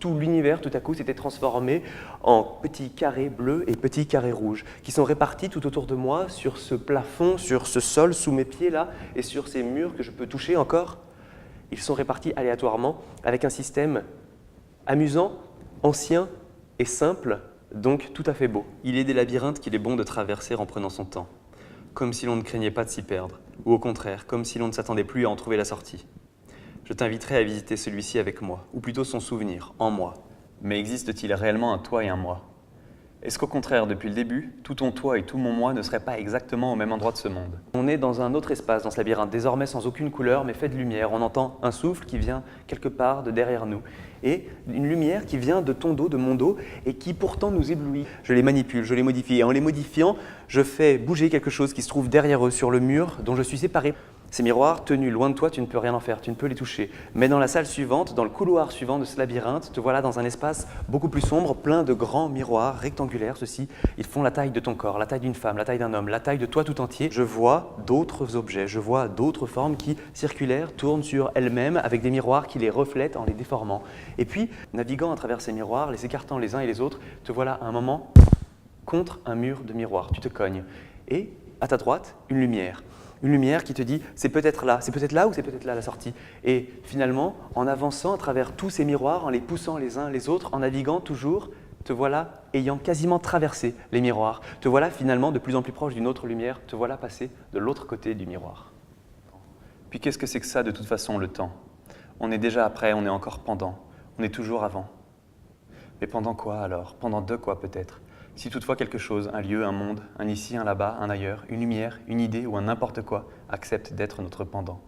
tout l'univers, tout à coup, s'était transformé en petits carrés bleus et petits carrés rouges, qui sont répartis tout autour de moi, sur ce plafond, sur ce sol, sous mes pieds là, et sur ces murs que je peux toucher encore. Ils sont répartis aléatoirement, avec un système amusant, ancien et simple, donc tout à fait beau. Il est des labyrinthes qu'il est bon de traverser en prenant son temps, comme si l'on ne craignait pas de s'y perdre, ou au contraire, comme si l'on ne s'attendait plus à en trouver la sortie. Je t'inviterai à visiter celui-ci avec moi, ou plutôt son souvenir, en moi. Mais existe-t-il réellement un toi et un moi? Est-ce qu'au contraire, depuis le début, tout ton toi et tout mon moi ne seraient pas exactement au même endroit de ce monde? On est dans un autre espace, dans ce labyrinthe, désormais sans aucune couleur, mais fait de lumière. On entend un souffle qui vient quelque part de derrière nous. Et une lumière qui vient de ton dos, de mon dos, et qui pourtant nous éblouit. Je les manipule, je les modifie. Et en les modifiant, je fais bouger quelque chose qui se trouve derrière eux, sur le mur, dont je suis séparé. Ces miroirs, tenus loin de toi, tu ne peux rien en faire, tu ne peux les toucher. Mais dans la salle suivante, dans le couloir suivant de ce labyrinthe, te voilà dans un espace beaucoup plus sombre, plein de grands miroirs rectangulaires. Ceux-ci, ils font la taille de ton corps, la taille d'une femme, la taille d'un homme, la taille de toi tout entier. Je vois d'autres objets, je vois d'autres formes qui, circulaires, tournent sur elles-mêmes avec des miroirs qui les reflètent en les déformant. Et puis, naviguant à travers ces miroirs, les écartant les uns et les autres, te voilà à un moment contre un mur de miroir. Tu te cognes. Et à ta droite, une lumière. Une lumière qui te dit c'est peut-être là ou c'est peut-être là la sortie. Et finalement, en avançant à travers tous ces miroirs, en les poussant les uns les autres, en naviguant toujours, te voilà ayant quasiment traversé les miroirs. Te voilà finalement de plus en plus proche d'une autre lumière, te voilà passer de l'autre côté du miroir. Puis qu'est-ce que c'est que ça de toute façon, le temps? On est déjà après, on est encore pendant, on est toujours avant. Mais pendant quoi alors? Pendant de quoi peut-être? Si toutefois quelque chose, un lieu, un monde, un ici, un là-bas, un ailleurs, une lumière, une idée ou un n'importe quoi accepte d'être notre pendant.